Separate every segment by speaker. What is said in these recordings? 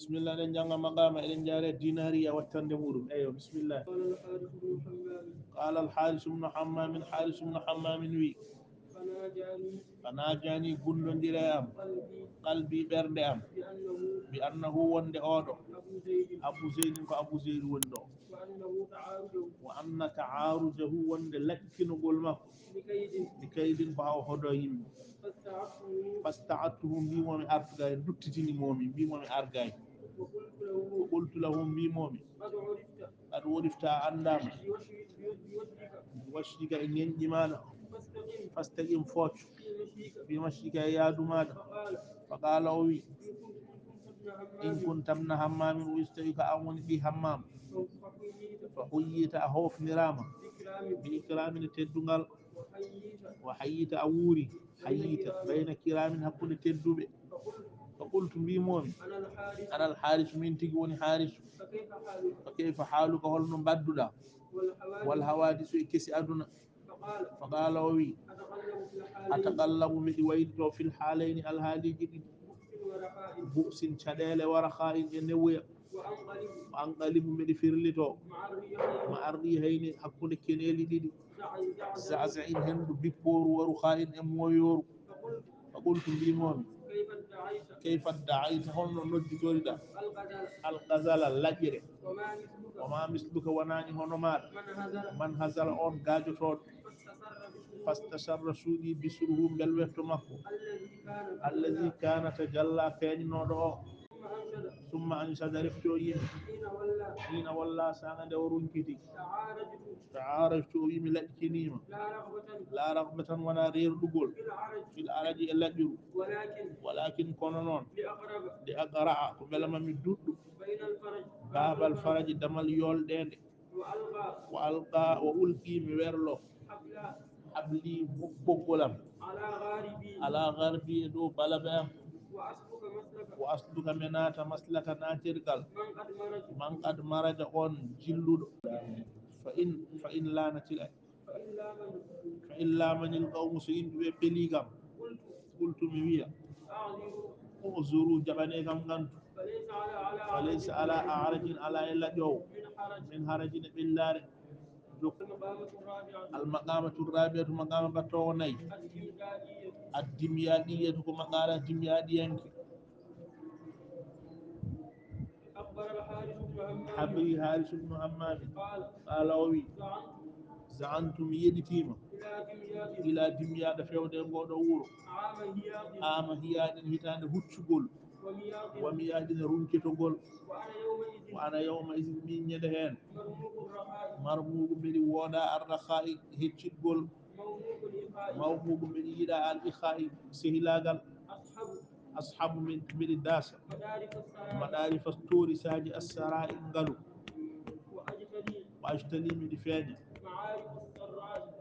Speaker 1: بسم الله لن جنگ مقام إلين جاري دينارية والتندمور. أيوه بسم الله. قال الحارث بن حمام حارث بن حمام وي فناجاني قندن ديرام قلبي بردام بأنه وند أودو أبو زيد فأبو زيد وندو وأن تعارجه وند لكن قول مكو لكيد فهو هدو يمي فاستعدتهم بمومي أرتغاي دكتتني مومي بمومي أرغاي وقلت لهم بمومي قد ورفت عندام وشيك إن ينجمانا فاستقم فوش في مشيك يا دمانا فقال وي إن كنت ابن همام ويستيك أمون في همام فحييت أهوف نراما بإكرام تدنغل وحييت أوري حييت بين كرام هكون تدوب فقلت بمومي أنا الحارس من تقوني حارس فكيف حالك هل نبدد والحوادث كسي أدنى فقال وي أتقلب من ويد في الحالين الهادي جديد بؤس شدال ورخاء النوية وأنقلب من فرلتو ما أرضي هين أكون كنيلي دي زعزعين هند بيبور ورخاء أمويور فقلت بمومي كيف ادعيت هون نجي توريدا الغزال اللجري وما مثلك وناني هون مال من هزل أون غاجو تود فاستشر سودي بسره بلوت مكو الذي كان تجلى فين نودو ثم أنشد رفتو يمي حين ولا سانا دورون كتي تعارجت يمي لأكنيما لا رغبة ولا رير دقول في العرج اللجر ولكن كونون لأقرأ قبل ما مدود باب الفرج دمال يول دين وألقى وألقي ميرلو حبلي بقولم على غربي دو بلبام وأسلك منات مسلك ناترقل من قد مرج أون جلد فإن لانت فإلا من القوم سئين ببليغم قلت مبيا أعذروا جبنيكم غنتو فليس على أعرج على إلا جو من هرج بالله المقامة الرابعة مقامة بطوني الدميادية مقالة دميادية حبري حارس بن همام قال وي زعنتم يدتيما إلى دمياد فيودين غودو وورو آما هيادن هتان هتشغول وميادن رنكتغول وأنا يومئذ من يدهن مرموق من ودا الرخاء هتشغول موهوب من يدا الإخاء سهلاغال أصحاب من كبير الداسة مدارف الطور ساجي السراء انقلوا وأجتلي من فاني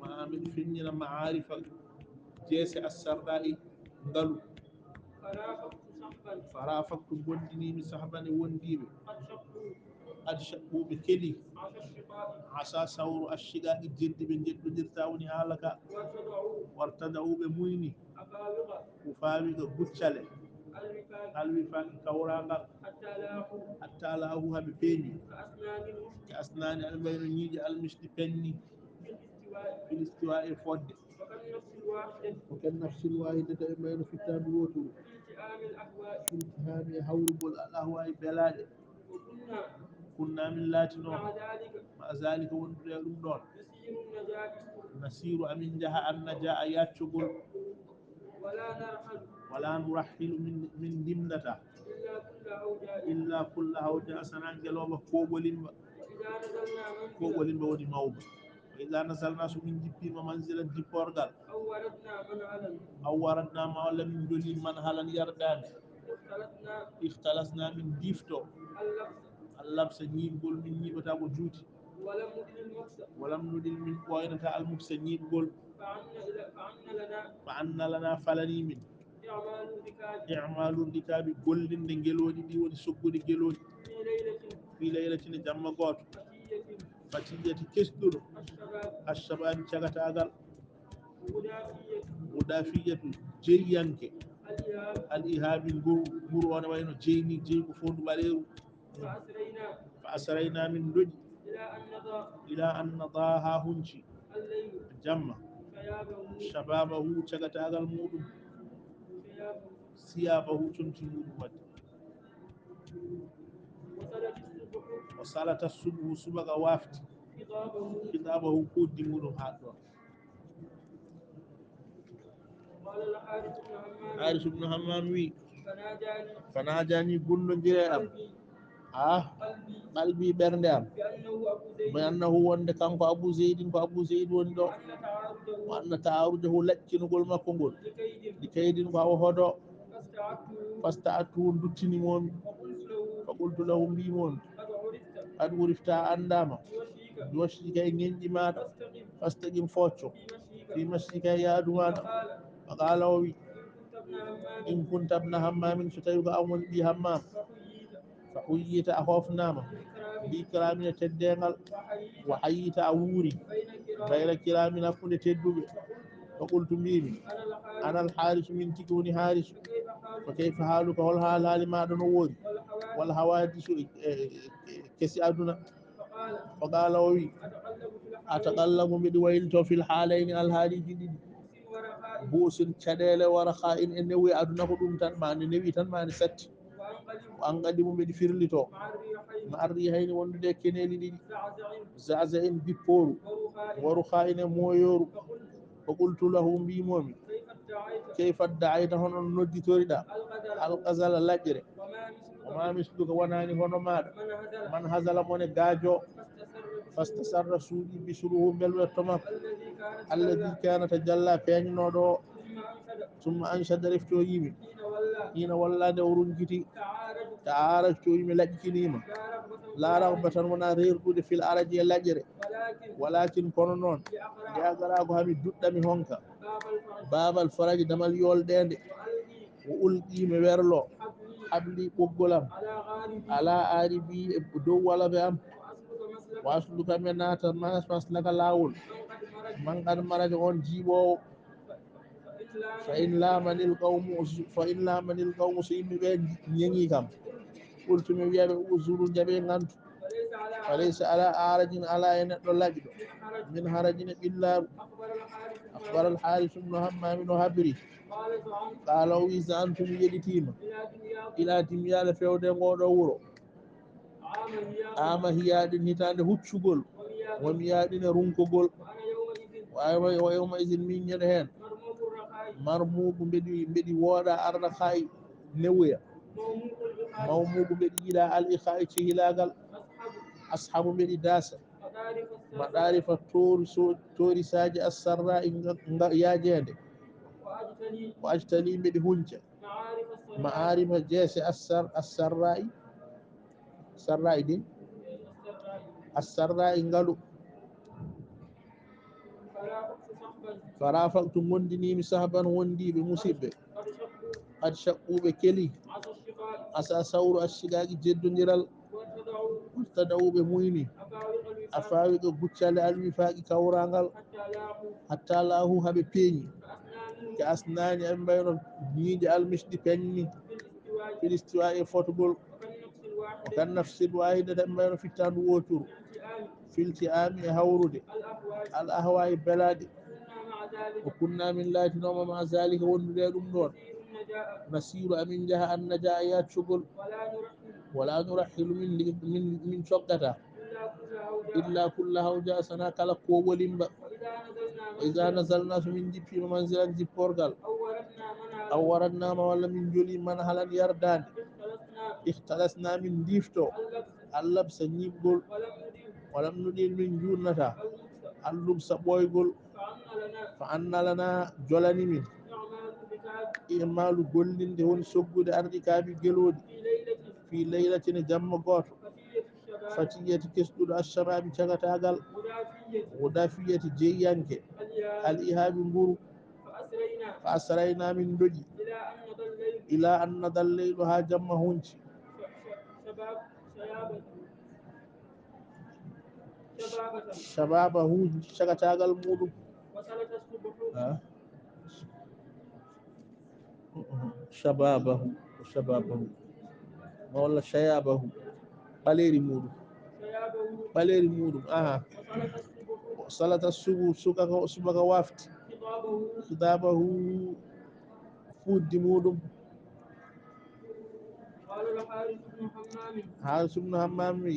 Speaker 1: ما من فنين معارف جيس السراء انقلوا فرافقت بندني من صحباني ونديبي قد شقوا بكلي عسى سور الشقاء الجد من جد جرتاوني هالك وارتدعوا بمويني وفاوق بutchale الوفاق كورانغال حتى لاهوها ببيني كأسنان البين نيجي المشت بني في الاستواء فود وكان نفس الواحدة بين في التابوت في التهام هورب الأهواء بلاد كنا من لاتنو مع ذلك وندريم دون نسير أمين جها النجاء ياتشغل ولا نرحل من دمنة إلا كل هوجة سنانجلوبة كوبولين ودي موب وإذا نزلنا من جبين منزلا دي بورغال أو وردنا ما ولا من دولين من هلا يردان اختلسنا من ديفتو اللبس نيبول من نيبتا وجوتي ولم ندل من قوينة المكس نيبول فعنا لنا فلني من إعمال الركاب كل نجلوني دي ونسقوني جلوني في ليلة جمع قوت فتية كسدر الشباب شغتا أغل ودافية جيانك الإهاب البر وانا وين جيني فوند باليرو فأسرينا من دج إلى أن نضاها هنشي جمع شبابه شغتاغ المودم ثيابه تنتي مودم وصلت الصبح سبق وافت خطابه كود مودم هاتوا حارث بن همام وي فناجاني بندو جيرام قلبي برندام بأنه وند كان أبو زيد وندو وأن تعارضه لكنقول ما كنقول لكيد وهدو فاستعدت دتني مومي فقلت لهم بيمون قد عرفت أنداما بوشيك ينجي ماذا فاستقم فوتشو في مشيك يا أدوانا فقال وي إن كنت ابن همام ستيوغ أمون بي همام فحييت أخوف ناما بكرامنا تدينغل وحييت أوري غير كرامنا كنت تدوب فقلت ميمي أنا الحارس من تكوني حارس فكيف حالك والحال ما دنووري والحوادث كسي أدنا فقال وي أتقلب بدويلتو في الحالين الحالي جديد بوس شديل ورخاء إنوي أدنا قدوم تن ما نوي تن ما نسات وأنقدم بدفرلتو مع الريحين وندي كنيلي دي زعزعين بيبورو ورخاء مويورو فقلت له بيمومي كيف ادعيت هنا نودي توريدا الغزل لاجري وما مثلك وناني هنا ماد من هزل من غاجو فاستسر سودي بسروه بالوتما الذي كان تجلى فين نودو ثم انشد رفتو يمي حين ولا دور جتي تعارجت يمي لاجكنيما لا رغبة ونا ريرود في الارج لاجري ولكن كونو نون ياغراغو هامي دودامي هونكا باب الفرج دمال يول دende وألقي مبرلو حبلي بقولم على آربي دو ولا بام واسلك من نات ما مسلك لاول من قد مرج on جيبو فإن لا من القوم سيمي بين نيني كام قلت من بيابي أزور جبي نانتو فليس على آرج على ينطلو لاجدو من هرج بالله أخبر الحارث بن همام وهبري قالوا إذا أنتم يدتيما إلى دميال فيودي غورو ama hiyaɗin hitande huccugol wami yaɗine runkogol wa yawma idin min ñande hen marmugu mbeɗi wooɗa arda kay newoya mawmugu mbeɗi yiiɗa al ikha cehilagal ashabu mbeɗi daasa maɗarifa tori saji assarra yajede ko ajtali mbeɗi hunca ma'arifa jeese assarra'i sarra'i din assarra'i ngalu farafaqtu gondinimi sahban wondiɓe musidɓe qad shaquɓe keli asa sawru ashigaki jeddodiral wartadawɓe muyni afawiqe guccale alwifaqi kawrangal hatta lahu haɓe peeñi ke asnani en mbayno ñiiƴe almisɗi peñni filistiwa e fotogol وكان نفس الواحدة ما ينفتان ووتر في التئام هورد الأهواء بلاد وكنا من لا تنوم مع ذلك ونريد نور نسير أمن جهة النجايات شغل ولا نرحل من شقته إلا كل هوجا سنا كلا كوولين وإذا نزلنا من جيب في منزل جيب بورغال أو وردنا ما ولا من جولي من هلا يردان اختلسنا من ديفتو اللبس نيبغول ولم ندير من جونتا اللبس بويغول فأن لنا جولاني من إعمال غولين دي هون سوغود أرضي كابي جلود في ليلة جمع غوتو فتية كسدود الشباب تغتاغل ودافية جيانك الإهاب مبورو فأسرينا من دجي إلى أن نضل الليلها جمع هونشي شبابه شغتاغل مودو shababahu shababahu ma walla shayabahu ɓaleri muɗum ɓaleri muɗum aha salata subu subaka wafti hidabahu fuddi muɗum haris ibnu hammam wi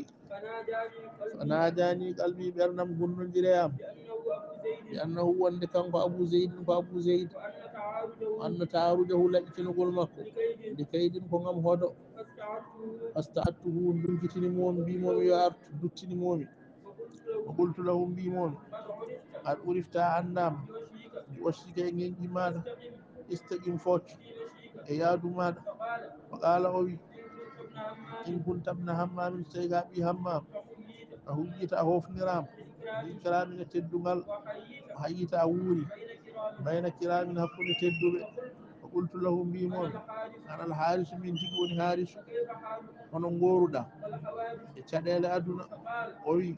Speaker 1: fanajani qalbi ɓernam gonnodiream bi annahu wonde kanko abou zeydin ko abou zeyd anna tarujahu laƴƴitinugol makko nde kaydin ko gam hoɗo fastaattuhu dunkitini momi mbimomi yo artu duttinimomi o qultu lahu mbimomi qad urifta andama mi ossika e ŋeñƴi maɗa istaqim focco e yaadu maɗa o qala o wi in kunta ibna hammamin so tawi ka ɓi hammam a huƴƴita a hofnirama bi kiramin e teddugal o hayyita a wuuri bayna kiramin hakkude tedduɓe o qultu lahu mbimomi an alharisu min tigi woni harisu hono goruɗa e caɗele aduna o wi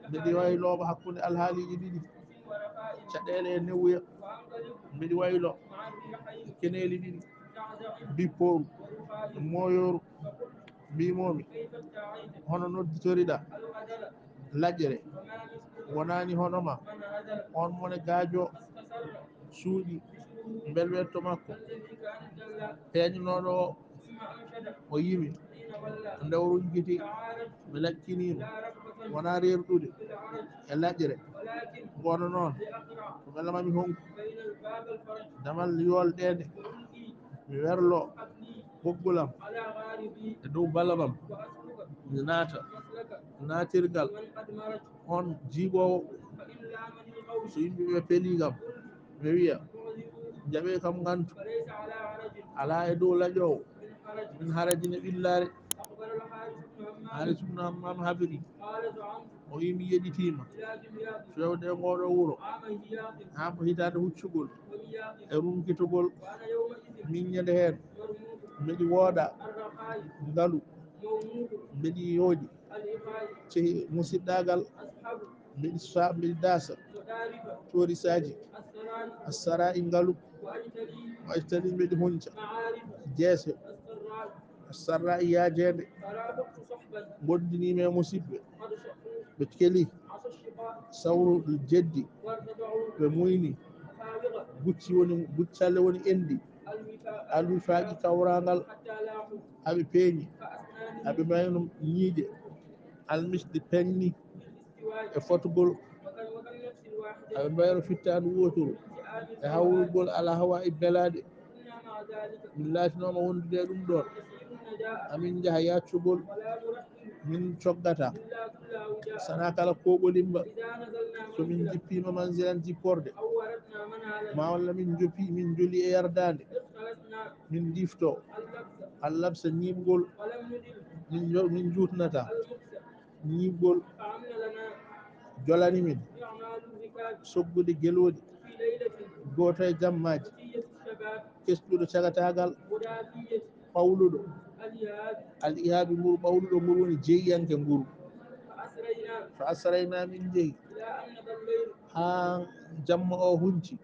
Speaker 1: mbeɗi wayloɓo hakkude alhaaliji ɗiɗi caɗele e newuya mbeɗi waylo e keneli ɗiɗi bipporu e moyoru mbimomi hono nodditoriɗa laƴƴere wonani honoma on mone gaajo suuɗi belwetto makko peeñnoɗo o yimi nde o runjiti mi laƴcinimo wona rerɗude e laƴƴere gono noon ko belamami honku damal yolɗede mi werlo ɓoggulam e dow balamam mi naata natirgal on jiiɓowo so yimɓeɓe peeligam mi wiya jaɓe kam gantu ala e dow laƴowo min harajine ɓillare haris ibnu hammam habiri o wi mi yeɗitima fewde e ngoɗo wuuro ha mo hitande huccugol e rumkitugol min ñande hen mbeɗi wooɗa ngaalu mbeɗi yooɗi cehi musidɗagal mbeɗi daasa torisaji assara e ngaalu wajtani mbeɗi hunca jeese assarra e yajede gondinimi e musidɓe ɓe keli sawru jeddi ɓe muyni guccalle woni endi alwifaqi kawragal haɓe peeñi haɓe mayno ñiiƴe almisɗe peñni e fotugol haɓe mbayno fittadu wotoro e hawrugol ala hawa e belade min laatinoma wondude e ɗum ɗon amin jaaha yaccugol min coggata sana kala koɓolimba somin jippima manzilan jipporde ma walla min joli e yardade min difto allabsa ñiɓgol min jutnata ñiɓgol jolani min soggude gueloɗi goto e jammaji kesɗuɗo cagatagal ɓawluɗo al ihabi nguru ɓawluɗo nguru woni jeyyanke nguru fa asrayna min jeehi ha jamma o hunci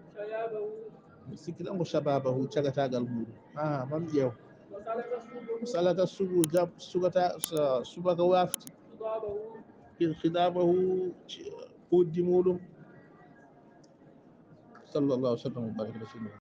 Speaker 1: mi sikkilango shababahu cagatagal muɗum mam ƴeew salata subu jam sugata subaka wafti hidabahu puddi muɗum sallallahu sallam wa baraka rasulillah